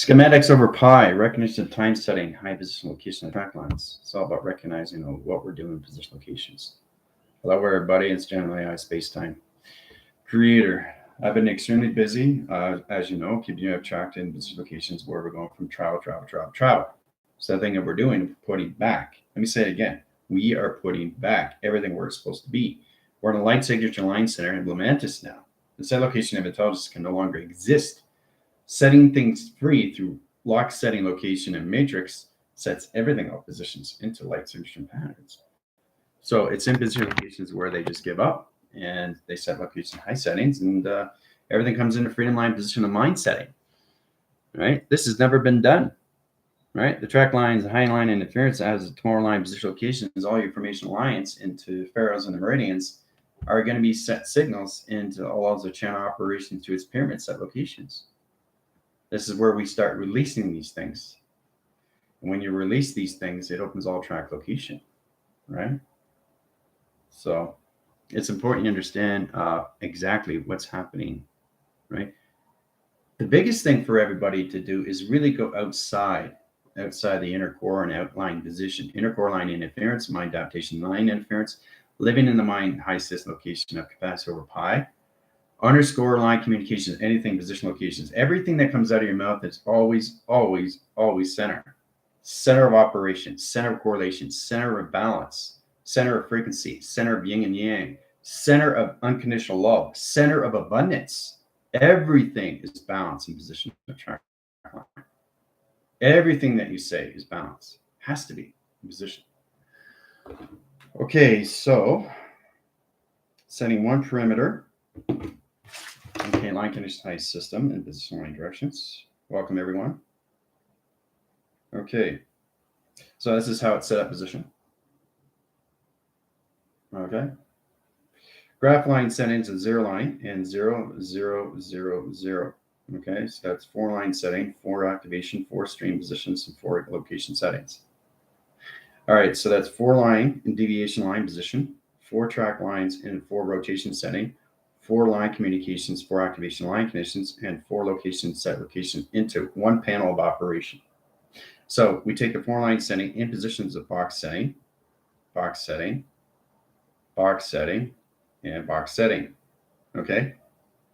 Schematics over pi, recognition of time setting, high position location of track lines. It's all about recognizing what we're doing in position locations. Hello, everybody. It's General AI Spacetime Creator. I've been extremely busy, as you know, keeping you tracked in position locations where we're going from travel. So the thing that we're doing is putting back. Let me say it again. We are putting back everything where it's supposed to be. We're in a light signature line center in Implementus now. The set location of intelligence can no longer exist. Setting things free through lock setting location and matrix sets everything up positions into light signature patterns. So it's in position locations where they just give up and they set location high settings, and everything comes into freedom line position of mind setting. Right? This has never been done. Right? The track lines, the high line interference as a tomorrow line position locations, all your formation lines into ferrules and the meridians are going to be set signals into all of the channel operations to its pyramid set locations. This is where we start releasing these things. And when you release these things, it opens all track location, right? So it's important you understand exactly what's happening, right? The biggest thing for everybody to do is really go outside the inner core and outline position. Inner core line interference, mind adaptation line interference, living in the mind high system location of capacity over pi. Underscore line communications, anything position locations, everything that comes out of your mouth is always center. Center of operation, center of correlation, center of balance, center of frequency, center of yin and yang, center of unconditional love, center of abundance. Everything is balance in position of track line. Everything that you say is balance. Has to be in position. Okay, so setting one perimeter. Okay, line condition high system and position line directions. Welcome, everyone. Okay, so this is how it's set up position. Okay, graph line settings of 0 line and 0, 0, 0, 0. Okay, so that's 4 line setting, 4 activation, 4 stream positions, and 4 location settings. All right, so that's 4 line and deviation line position, 4 track lines and 4 rotation setting, 4 line communications, 4 activation line conditions, and 4 location set location into one panel of operation. So we take the 4 line setting in positions of box setting, box setting, box setting, and box setting. Okay,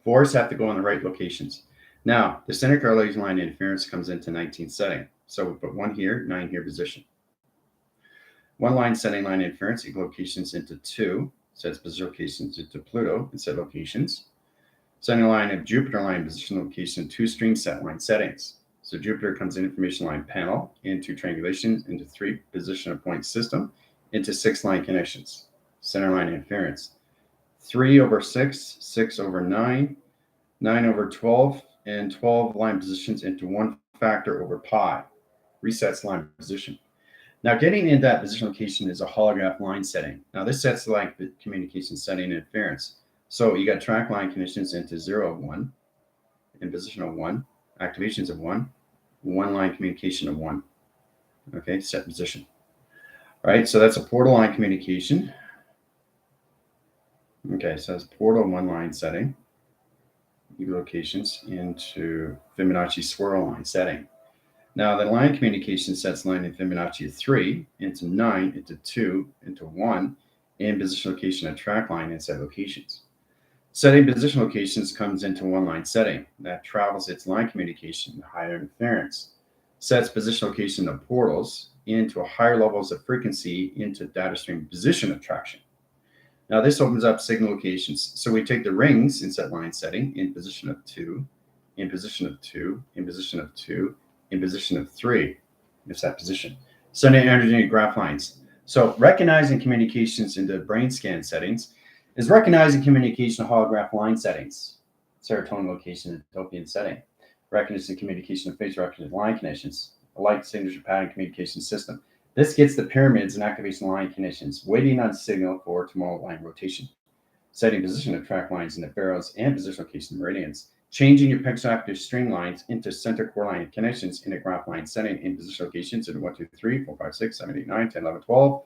4s have to go in the right locations. Now the center correlation line interference comes into 19 setting. So we put 1 here, 9 here position. 1 line setting line interference locations into 2. Sets position locations into Pluto and set locations. Setting line of Jupiter line position location 2 stream set line settings. So Jupiter comes in information line panel into triangulation into 3 position of point system into 6 line connections. Center line interference 3 over 6, 6 over 9, 9 over 12, and 12 line positions into 1 factor over pi. Resets line position. Now, getting into that position location is a holograph line setting. Now, this sets the line communication setting interference. So you got track line conditions into 0 of 1, in position of 1, activations of 1, 1 line communication of 1. Okay, set position. All right, so that's a portal line communication. Okay, so that's portal 1 line setting. Locations into Fibonacci swirl line setting. Now the line communication sets line in Fibonacci 3 into 9 into 2 into 1 in position location of track line and set locations. Setting position locations comes into 1 line setting that travels its line communication to higher interference. Sets position location of portals into higher levels of frequency into data stream position attraction. Now this opens up signal locations. So we take the rings in set line setting in position of 2, in position of 2, in position of 2, in position of 3, it's that position. Sending energy graph lines. So recognizing communications into brain scan settings is recognizing communication holograph line settings. Serotonin location, utopian setting. Recognizing communication of face recognition line conditions. A light signature pattern communication system. This gets the pyramids and activation line conditions, waiting on signal for tomorrow line rotation. Setting position of track lines in the ferrules and position location meridians. Changing your pixel-active string lines into center core line connections in a graph line setting in position locations in 1, 2, 3, 4, 5, 6, 7, 8, 9, 10, 11, 12,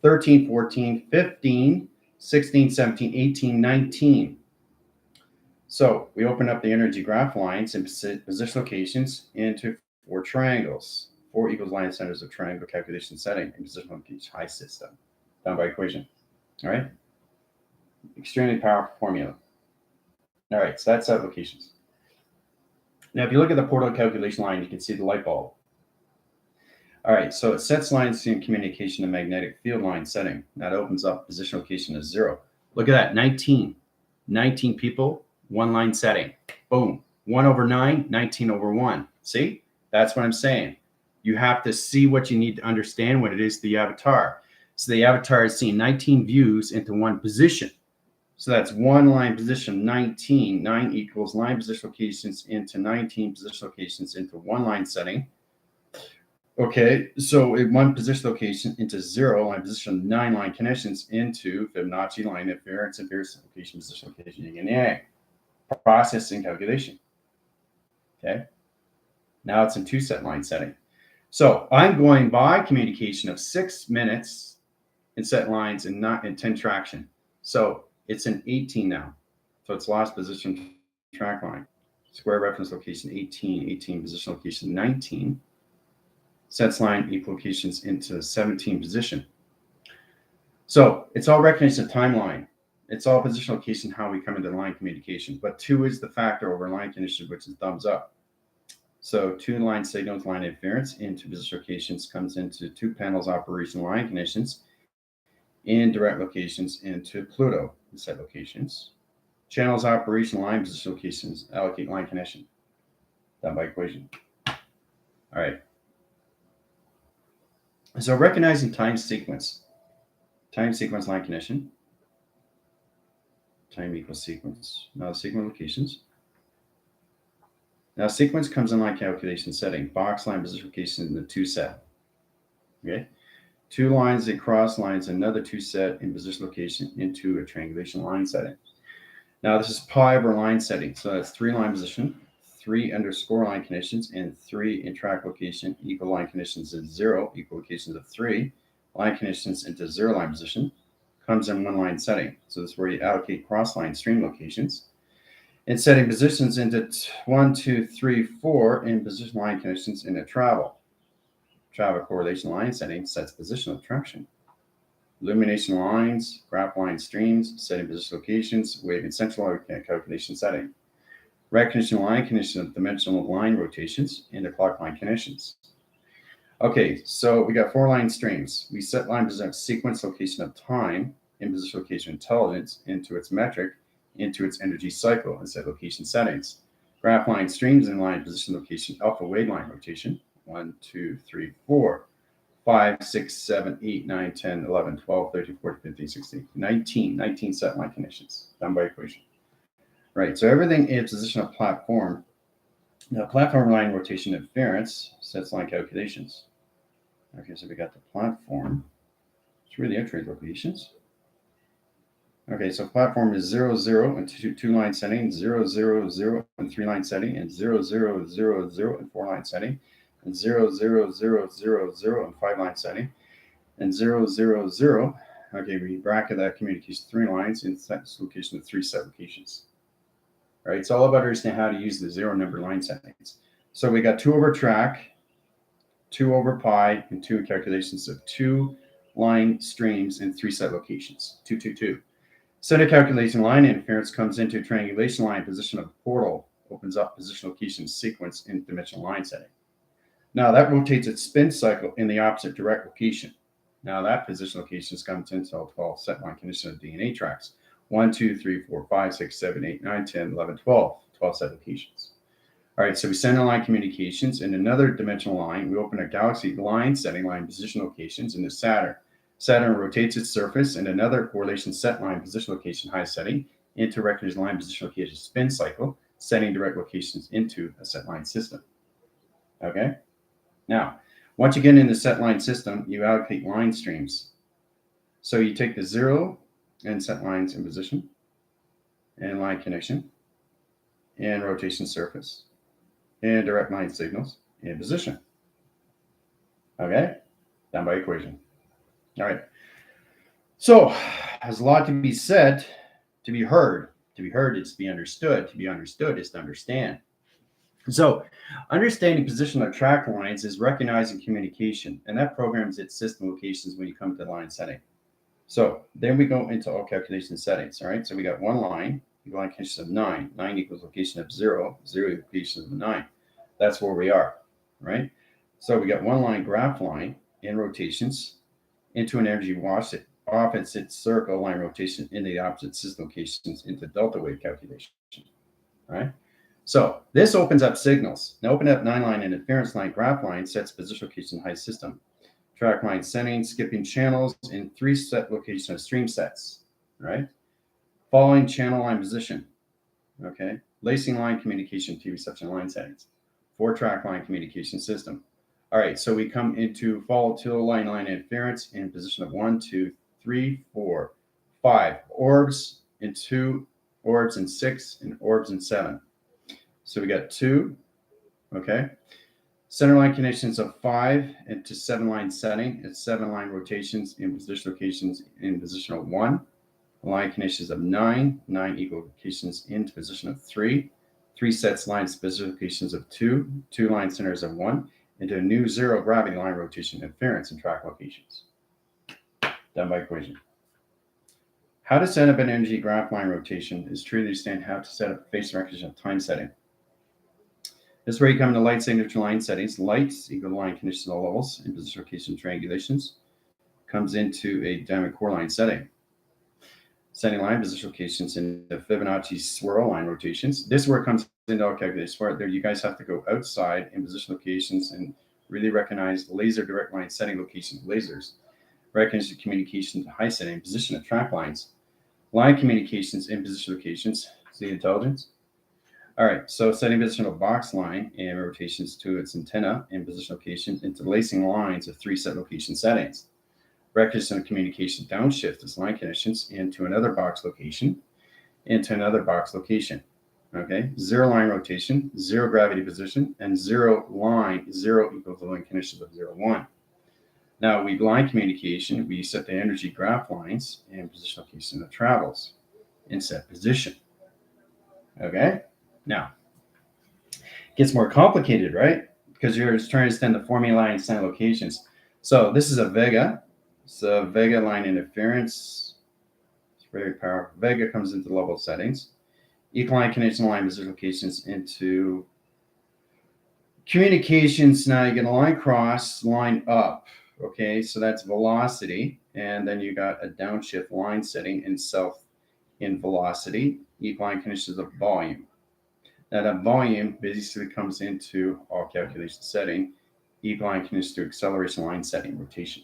13, 14, 15, 16, 17, 18, 19. So we open up the energy graph lines and position locations into 4 triangles. 4 equals line centers of triangle calculation setting and position location high system. Done by equation. All right. Extremely powerful formula. All right. So that's set locations. Now, if you look at the portal calculation line, you can see the light bulb. All right. So it sets lines in communication to magnetic field line setting. That opens up position location as 0. Look at that. 19 people, 1 line setting. Boom. 1/9, 19/1. See? That's what I'm saying. You have to see what you need to understand what it is the avatar. So the avatar is seeing 19 views into 1 position. So that's 1 line position, 19. 9 equals line position locations into 19 position locations into 1 line setting. Okay, so in 1 position location into 0 line position, 9 line connections into Fibonacci line inference and location, position location, yin and yang. Processing calculation. Okay, now it's in 2 set line setting. So I'm going by communication of 6 minutes in set lines and not in 10 traction. So it's in 18 now. So it's lost position track line. Square reference location 18, 18 position location 19. Sets line equal locations into 17 position. So it's all recognition of timeline. It's all position location, how we come into line communication. But 2 is the factor over line condition, which is thumbs up. So 2 line signals, line interference into position locations comes into 2 panels operation line conditions in direct locations into Pluto set locations. Channels operation line position locations allocate line connection. Done by equation. All right. So recognizing time sequence line connection. Time equals sequence. Now sequence locations. Now sequence comes in line calculation setting. Box line position location in the 2 set. Okay. 2 lines that cross lines, another 2 set in position location into a triangulation line setting. Now this is pi over line setting. So that's 3 line position, 3 underscore line conditions, and 3 in track location. Equal line conditions is 0, equal locations of 3. Line conditions into 0 line position comes in 1 line setting. So this is where you allocate cross line stream locations. And setting positions into 1, 2, 3, 4 in position line conditions in a travel. Travel correlation line setting sets position of traction. Illumination lines, graph line streams, setting position locations, wave and central calculation setting. Recognition line condition of dimensional line rotations into clock line conditions. Okay, so we got 4 line streams. We set line position sequence location of time in position location intelligence into its metric, into its energy cycle and set location settings. Graph line streams in line position location alpha wave line rotation. 1, 2, 3, 4, 5, 6, 7, 8, 9, 10, 11, 12, 13, 14, 15, 16, 19 set line conditions. Done by equation. Right, so everything in position of platform. Now platform line rotation interference sets line calculations. Okay, so we got the platform. It's really entry locations. Okay, so platform is 0, 0 and 2 line setting, 0, 0, 0 and 3 line setting, and 0, 0, 0, 0 and 4 line setting, and 0, 0, 0, 0, 0 and 5 line setting, and 0, 0, 0. Okay, we bracket that communication 3 lines in set location of 3 set locations. All right, it's all about understanding how to use the 0 number line settings. So we got 2 over track, 2 over pi, and 2 calculations of 2 line streams in 3 set locations. 2, 2, 2. Center calculation line interference comes into triangulation line position of portal, opens up position location sequence in dimensional line setting. Now that rotates its spin cycle in the opposite direct location. Now that position location comes into 12 set line condition of DNA tracks. 1, 2, 3, 4, 5, 6, 7, 8, 9, 10, 11, 12 set locations. All right, so we send a line communications in another dimensional line. We open a galaxy line setting line position locations into Saturn. Saturn rotates its surface in another correlation set line position location high setting into recognition line position location spin cycle, setting direct locations into a set line system. Okay. Now, once you get in the set line system, you allocate line streams. So you take the 0 and set lines in position, and line connection, and rotation surface, and direct line signals in position. Okay, done by equation. All right. So there's a lot to be said, to be heard, To be heard is to be understood. To be understood is to understand. So understanding position of track lines is recognizing communication, and that programs its system locations when you come to line setting. So then we go into all calculation settings. All right. So we got one line, line condition of 9. 9 equals location of 0. 0 equals location of 9. That's where we are. Right. So we got one line graph line in rotations into an energy wash it opposite circle line rotation into the opposite system locations into delta wave calculation. Right. So this opens up signals. Now open up 9 line interference line graph line sets position location high system. Track line setting, skipping channels in 3 set location of stream sets, right? Following channel line position, okay? Lacing line communication to reception line settings. 4 track line communication system. All right, so we come into follow till line interference in position of 1, 2, 3, 4, 5. Orbs in 2, orbs in 6, and orbs in 7. So we got 2, okay? Center line conditions of 5 into 7 line setting. It's 7 line rotations in position locations in position of 1. Line conditions of 9. 9 equal locations into position of 3. 3 sets lines position locations of 2. 2 line centers of 1 into a new 0 gravity line rotation interference in track locations. Done by equation. How to set up an energy graph line rotation is to understand how to set up phase recognition of time setting. This is where you come into light signature line settings. Lights equal line conditional levels in position location triangulations. Comes into a diamond core line setting. Setting line position locations in the Fibonacci swirl line rotations. This is where it comes into all calculations. Where there you guys have to go outside in position locations and really recognize laser direct line setting locations, lasers. Recognize the communication to high setting position of track lines. Line communications in position locations. See intelligence? All right, so setting position of box line and rotations to its antenna and position location into lacing lines of 3 set location settings. Recognition of communication downshift as line conditions into another box location, into another box location. Okay, 0 line rotation, 0 gravity position, and 0 line, 0 equals the line conditions of 0, 1. Now we line communication, we set the energy graph lines and position location of travels in set position. Okay. Now, it gets more complicated, right? Because you're trying to understand the formula line and center locations. So this is a Vega. So Vega line interference. It's very powerful. Vega comes into level settings. Equal line condition line position locations into communications. Now you get a line cross, line up. Okay, so that's velocity. And then you got a downshift line setting in self in velocity. Equal line conditions of volume. Now that volume basically comes into all calculation setting, equal line conditions to acceleration line setting rotation.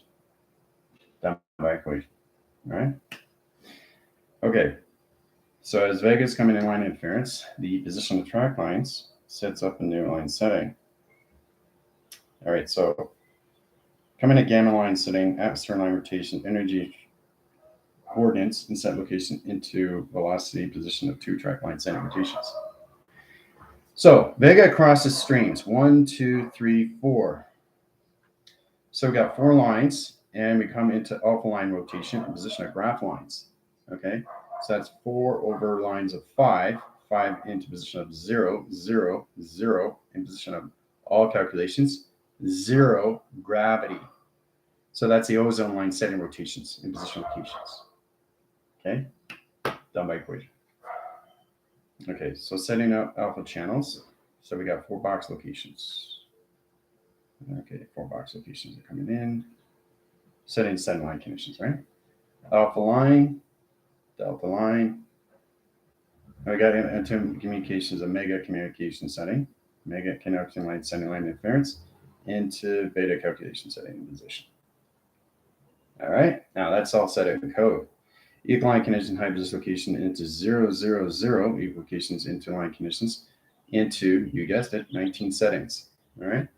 Done by equation. All right. Okay. So as Vega's coming in line interference, the position of track lines sets up a new line setting. All right. So coming at gamma line setting, atmosphere line rotation, energy coordinates and set location into velocity position of 2 track line setting rotations. So Vega crosses streams 1, 2, 3, 4. So we got 4 lines, and we come into alpha line rotation and position of graph lines. Okay, so that's 4 over lines of 5, 5 into position of 0, 0, 0 in position of all calculations, 0 gravity. So that's the ozone line setting rotations in position locations. Okay, done by equation. Okay, so setting up alpha channels. So we got 4 box locations. Okay, 4 box locations are coming in. Setting line conditions, right? Alpha line, delta line. We got into communications, a mega communication setting, mega connection line setting line interference, into beta calculation setting and position. All right, now that's all set in code. Equal line condition, high position location into 0, 0, 0, equal locations into line conditions, into, you guessed it, 19 settings. All right.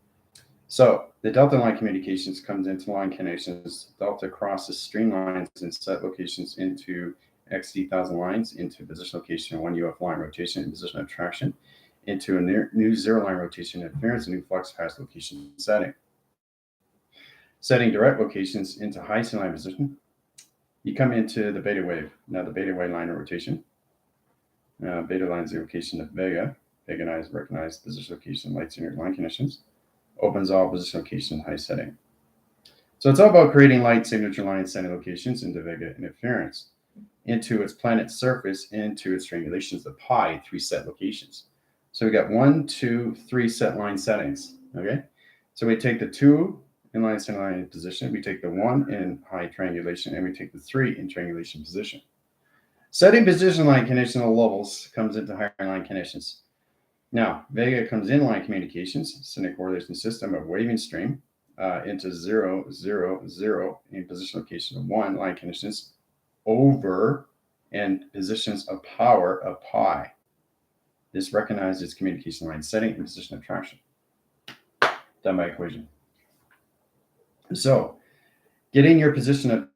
So the delta line communications comes into line connections. Delta crosses stream lines and set locations into XD 1000 lines, into position location 1 UF line rotation and position of traction, into a new 0 line rotation interference, a new flux path location setting. Setting direct locations into high C line position. You come into the beta wave. Now the beta wave line rotation. Beta lines the location of Vega. Vega recognize position location, light signature line conditions. Opens all position location high setting. So it's all about creating light signature line setting locations into Vega interference, into its planet surface, into its triangulations, the pi, 3 set locations. So we got 1, 2, 3 set line settings. Okay. So we take the 2 in line setting line position, we take the 1 in high triangulation, and we take the 3 in triangulation position. Setting position line conditional levels comes into higher line conditions. Now, Vega comes in line communications, sending correlation system of waving stream into 0, 0, 0 in position location of 1 line conditions over and positions of power of pi. This recognizes communication line setting and position of traction. Done by equation. So, getting your position of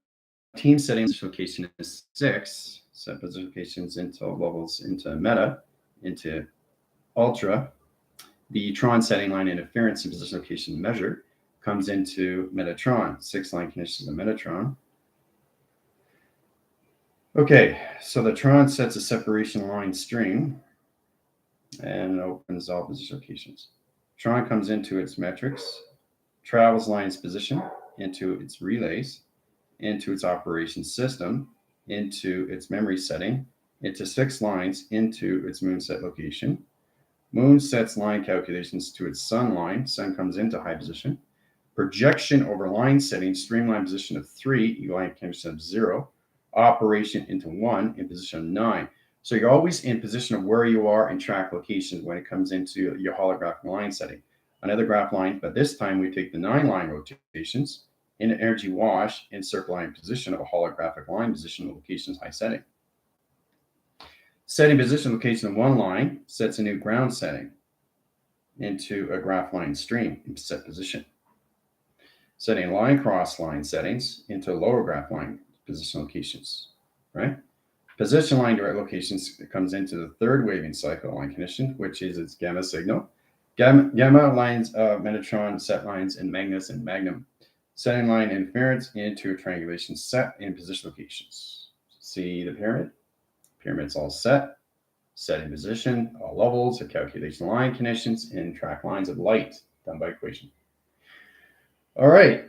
team setting position location is 6. Set position locations into levels into meta, into ultra. The Tron setting line interference and position location measure comes into Metatron, 6 line conditions of Metatron. Okay, so the Tron sets a separation line string and opens all position locations. Tron comes into its metrics, travels lines position into its relays, into its operation system, into its memory setting, into 6 lines into its moon set location. Moon sets line calculations to its sun line. Sun comes into high position. Projection over line setting, streamline position of 3, line condition of 0. Operation into 1 in position of 9. So you're always in position of where you are in track locations when it comes into your holographic line setting. Another graph line, but this time we take the 9 line rotations in an energy wash in circle line position of a holographic line position of locations high setting. Setting position location of 1 line sets a new ground setting into a graph line stream in set position. Setting line cross line settings into lower graph line position locations, right? Position line direct locations comes into the 3rd waving cycle line condition, which is its gamma signal. Gamma lines Metatron set lines in Magnus and Magnum. Setting line interference into a triangulation set in position locations. See the pyramid? Pyramid's all set. Setting position, all levels of calculation line conditions in track lines of light, done by equation. All right.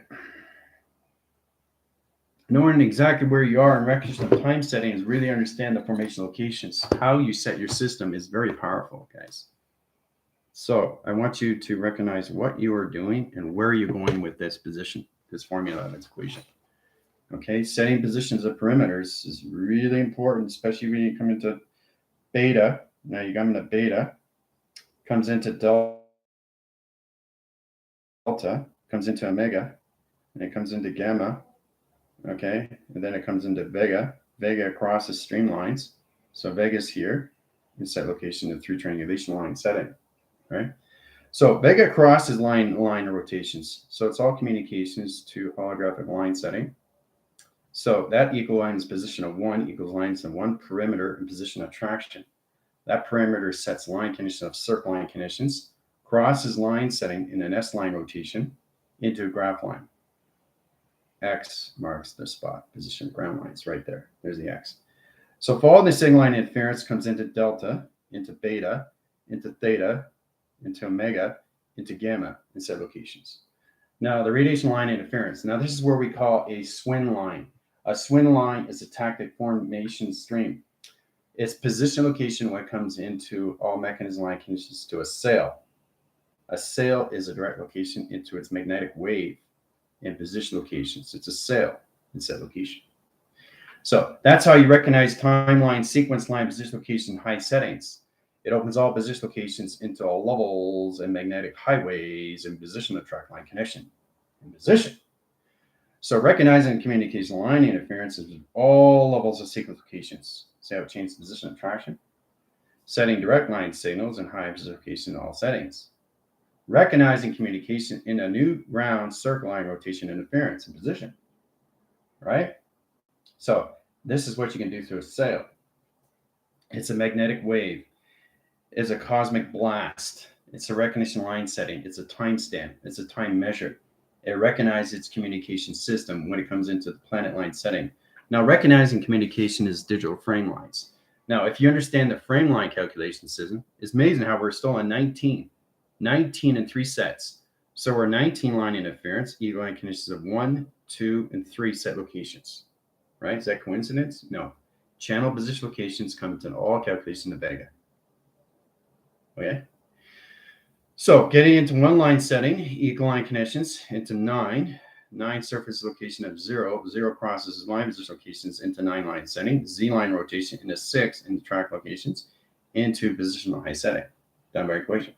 Knowing exactly where you are in recognition of time settings, really understand the formation locations. How you set your system is very powerful, guys. So I want you to recognize what you are doing and where you're going with this position, this formula of its equation. Okay, setting positions of perimeters is really important, especially when you come into beta. Now you come into beta, comes into delta, comes into omega, and it comes into gamma. Okay, and then it comes into Vega. Vega crosses streamlines. So Vega's here in set location of 3 triangulation line setting, right? So Vega crosses line rotations. So it's all communications to holographic line setting. So that equals position of 1 equals lines of 1 perimeter and position of traction. That perimeter sets line conditions of circle line conditions, crosses line setting in an S line rotation into a graph line. X marks the spot, position of ground lines right there. There's the X. So follow the signal line interference comes into delta, into beta, into theta, into omega, into gamma in set locations. Now the radiation line interference. Now this is where we call a SWIN line. A SWIN line is a tactic formation stream. Its position location when it comes into all mechanism line conditions to a sail. A sail is a direct location into its magnetic wave in position locations. It's a sail in set location. So that's how you recognize timeline, sequence line, position location, high settings. It opens all position locations into all levels and magnetic highways and position of track line connection in position. So recognizing communication line interference is all levels of sequence locations. See how it changes position of traction? Setting direct line signals and high position location in all settings. Recognizing communication in a new round circle line rotation interference in position, right? So this is what you can do through a sail. It's a magnetic wave. It's a cosmic blast. It's a recognition line setting. It's a timestamp. It's a time measure. It recognizes its communication system when it comes into the planet line setting. Now, recognizing communication is digital frame lines. Now, if you understand the frame line calculation system, it's amazing how we're still on 19 in 3 sets. So we're 19 line interference, eagle line conditions of 1, 2, and 3 set locations, right? Is that coincidence? No. Channel position locations come into all calculation of Vega. Okay. So getting into one line setting, eagle line connections into 9 surface location of 0 crosses line position locations into 9 line setting, Z line rotation into 6 into track locations into positional high setting, done by equation.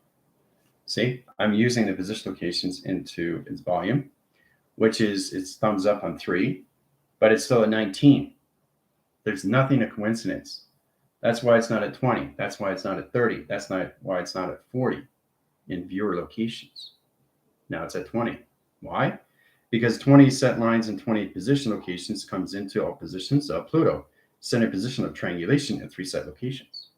See, I'm using the position locations into its volume, which is its thumbs up on 3, but it's still at 19. There's nothing a coincidence. That's why it's not at 20. That's why it's not at 30. That's not why it's not at 40 in viewer locations. Now it's at 20. Why? Because 20 set lines and 20 position locations comes into all positions of Pluto, center position of triangulation in 3 set locations.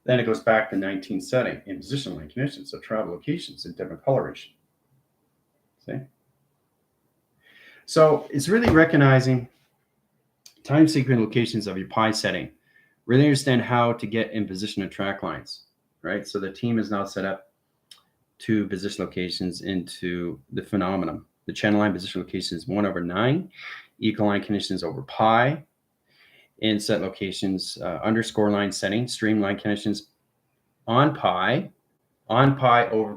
Then it goes back to 19 setting in position line conditions of travel locations in different coloration. See? So it's really recognizing time sequence locations of your pi setting. Really understand how to get in position of track lines, right? So the team is now set up 2 position locations into the phenomenon. The channel line position locations 1/9, equal line conditions over pi, in set locations underscore line setting, stream line conditions on pi over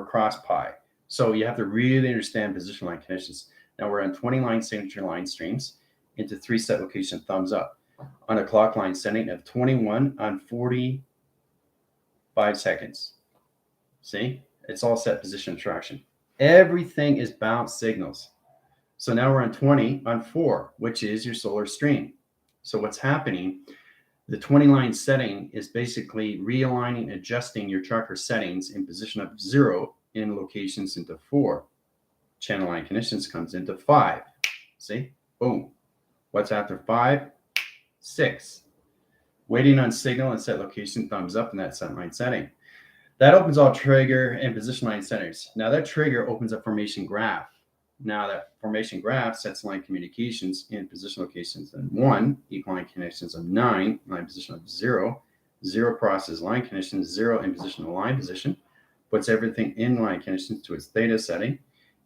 cross pi. So you have to really understand position line conditions. Now we're on 20 line signature line streams into 3 set location thumbs up on a clock line setting of 21 on 45 seconds. See, it's all set position traction. Everything is bounce signals. So now we're on 20 on 4, which is your solar stream. So what's happening, the 20 line setting is basically realigning, adjusting your tracker settings in position of 0 in locations into 4. Channel line conditions comes into 5. See, boom. What's after 5? 6. Waiting on signal and set location thumbs up in that set line setting. That opens all trigger and position line settings. Now that trigger opens up formation graph. Now that formation graph sets line communications in position locations in 1, equal line connections of 9, line position of 0, 0 crosses line conditions, 0 in position of line position, puts everything in line conditions to its theta setting,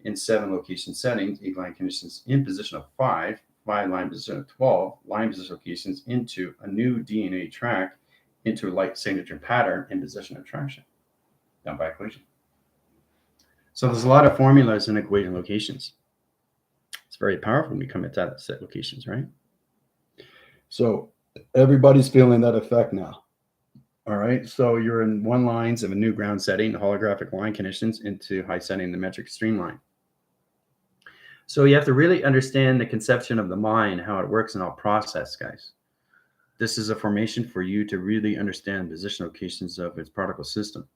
in 7 location settings, equal line conditions in position of 5 line position of 12, line position locations into a new DNA track, into a light signature pattern in position of traction, done by equation. So there's a lot of formulas in equation locations. It's very powerful when we come into that set locations, right? So everybody's feeling that effect now. All right. So you're in 1 lines of a new ground setting, holographic line conditions into high setting the metric streamline. So you have to really understand the conception of the mind, how it works in all process, guys. This is a formation for you to really understand position locations of its particle system.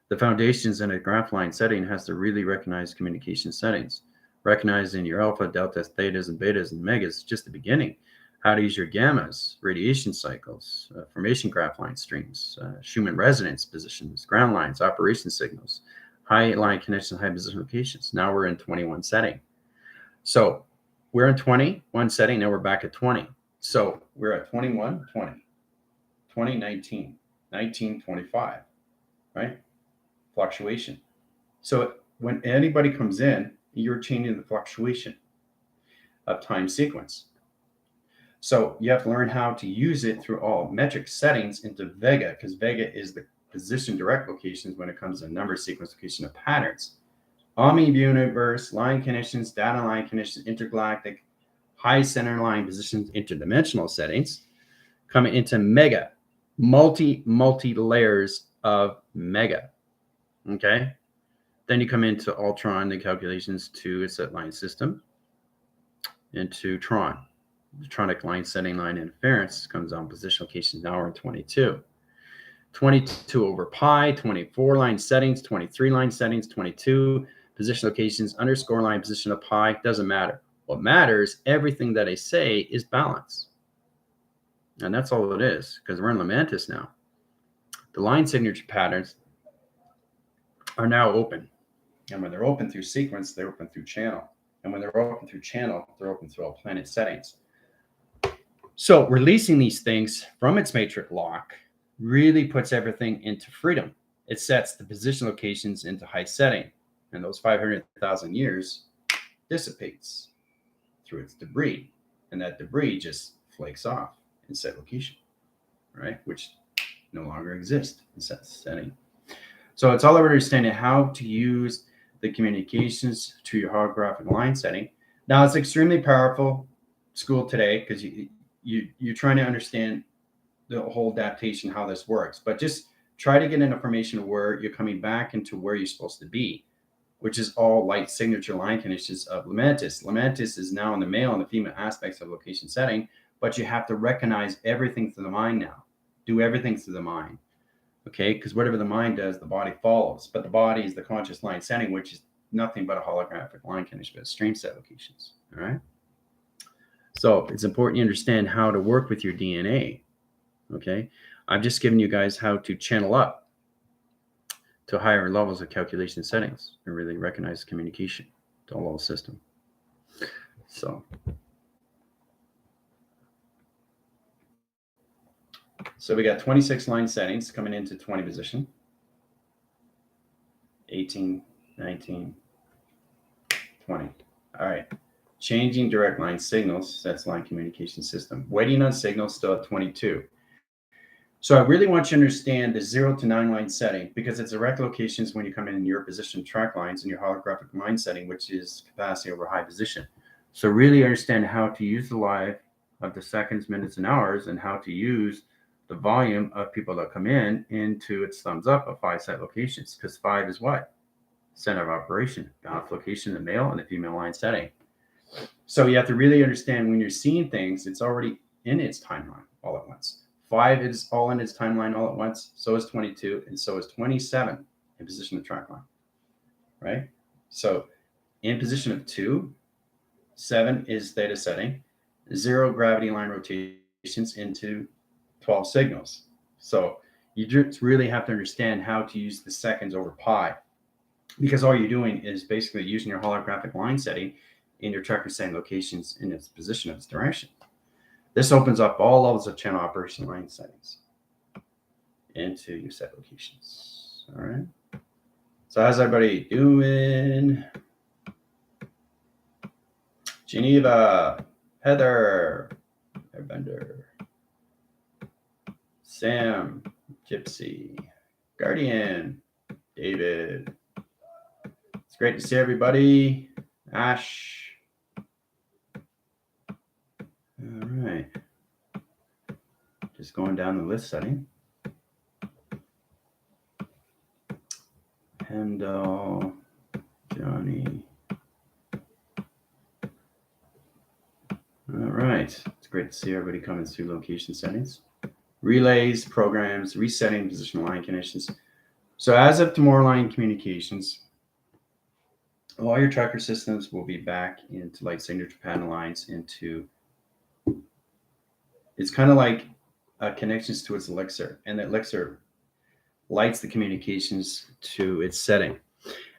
The foundations in a graph line setting has to really recognize communication settings. Recognizing your alpha, delta, thetas, and betas and megas, just the beginning. How to use your gammas, radiation cycles, formation graph line streams, Schumann resonance positions, ground lines, operation signals, high line connections, high position locations. Now we're in 21 setting. So we're in 21 setting. Now we're back at 20. So we're at 21, 20, 20, 19, 19, 25, right? Fluctuation. So when anybody comes in, you're changing the fluctuation of time sequence. So you have to learn how to use it through all metric settings into Vega, because Vega is the position direct locations when it comes to number sequence location of patterns. Omni-universe, line conditions, data line conditions, intergalactic, high center line positions, interdimensional settings, coming into mega, multi layers of mega. Okay. Then you come into Ultron, the calculations to a set line system, into Tron. The tronic line setting line interference comes on position locations. Now we're in 22. 22 over pi, 24 line settings, 23 line settings, 22 position locations, underscore line position of pi, doesn't matter. What matters, everything that I say is balance. And that's all it is, because we're in Lamentis now. The line signature patterns are now open. And when they're open through sequence, they're open through channel. And when they're open through channel, they're open through all planet settings. So releasing these things from its matrix lock really puts everything into freedom. It sets the position locations into high setting, and those 500,000 years dissipates through its debris, and that debris just flakes off in set location, right? Which no longer exists in set setting. So it's all about understanding how to use the communications to your holographic line setting. Now it's extremely powerful school today because you're trying to understand the whole adaptation, how this works, but just try to get an information where you're coming back into where you're supposed to be, which is all light signature line conditions of Lamentis. Lamentis is now in the male and the female aspects of location setting, but you have to recognize everything through the mind now. Do everything through the mind, okay? Because whatever the mind does, the body follows. But the body is the conscious line setting, which is nothing but a holographic line condition, but stream set locations, all right? So it's important you understand how to work with your DNA, okay? I've just given you guys how to channel up to higher levels of calculation settings and really recognize communication to all the system. So we got 26 line settings coming into 20 position. 18, 19, 20. All right. Changing direct line signals, that's line communication system. Waiting on signals still at 22. So I really want you to understand the 0 to 9 line setting because it's direct locations when you come in your position track lines in your holographic line setting, which is capacity over high position. So really understand how to use the live of the seconds, minutes, and hours, and how to use the volume of people that come in into its thumbs up of 5 set locations, because 5 is what? Center of operation, off location, the male and the female line setting. So you have to really understand when you're seeing things, it's already in its timeline all at once. 5 is all in its timeline all at once. So is 22, and so is 27 in position of track line, right? So in position of 2, 7 is theta setting, 0 gravity line rotations into 12 signals. So you just really have to understand how to use the seconds over pi, because all you're doing is basically using your holographic line setting in your tracker setting locations in its position of its direction. This opens up all levels of channel operation line settings into your set locations. All right. So how's everybody doing? Geneva, Heather, Airbender, Sam, Gypsy, Guardian, David. It's great to see everybody. Ash. All right. Just going down the list setting. Handel, Johnny. All right. It's great to see everybody coming through location settings. Relays, programs, resetting position line conditions. So as of tomorrow, line communications, all your tracker systems will be back into light signature pattern lines into, it's kind of like connections to its elixir, and the elixir lights the communications to its setting.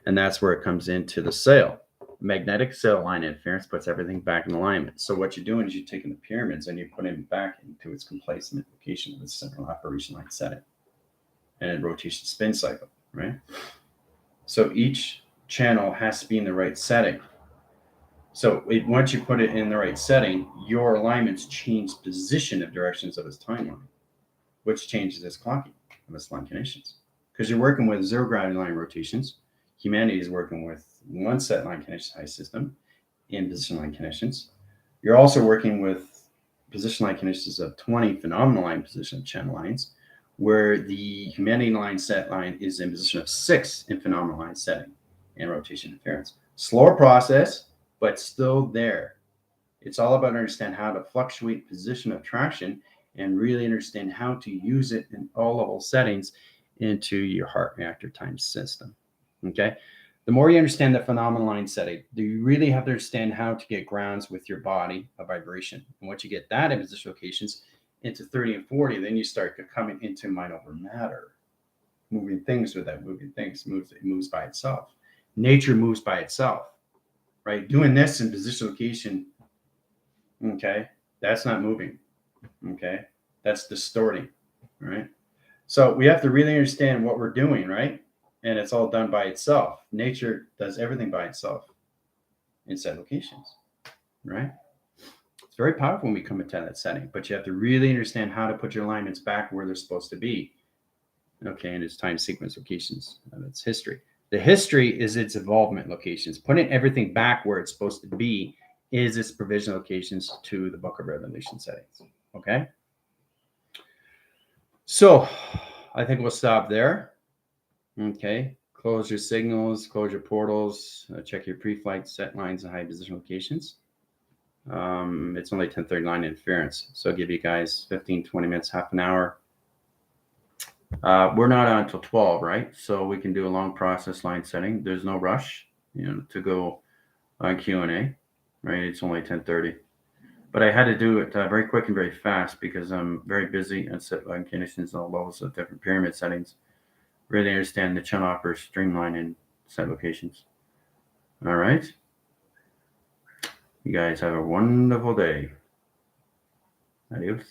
And that's where it comes into the sail. Magnetic sail line interference puts everything back in alignment. So what you're doing is you're taking the pyramids and you're putting them back into its complacent location with central operation line setting and rotation spin cycle, right? So each channel has to be in the right setting. So once you put it in the right setting, your alignments change position of directions of its timeline, which changes its clocking of its line conditions. Because you're working with 0 gravity line rotations. Humanity is working with 1 set line condition high system in position line conditions. You're also working with position line conditions of 20 phenomenal line position channel lines, where the humanity line set line is in position of 6 in phenomenal line setting and rotation interference. Slower process, but still there. It's all about understanding how to fluctuate position of traction and really understand how to use it in all level settings into your heart reactor time system. Okay. The more you understand the phenomenal line setting, do you really have to understand how to get grounds with your body of vibration? And once you get that in position locations into 30 and 40, then you start coming into mind over matter, moving things with that moving things, it moves by itself. Nature moves by itself, right? Doing this in position location, okay, that's not moving. Okay, that's distorting, right? So we have to really understand what we're doing, right? And it's all done by itself. Nature does everything by itself in set locations, right? It's very powerful when we come into that setting, but you have to really understand how to put your alignments back where they're supposed to be. Okay, and it's time sequence locations. That's history. The history is its involvement locations. Putting everything back where it's supposed to be is its provision locations to the Book of Revelation settings. Okay. So I think we'll stop there. Okay. Close your signals, close your portals, check your pre-flight set lines and high position locations. It's only 10:39 interference. So I'll give you guys 15, 20 minutes, half an hour. We're not on until 12, right? So we can do a long process line setting. There's no rush, to go on Q&A, right? It's only 10:30. But I had to do it very quick and very fast because I'm very busy and set line conditions and all levels of different pyramid settings. Really understand the channel operator streamline and set locations. All right. You guys have a wonderful day. Adios.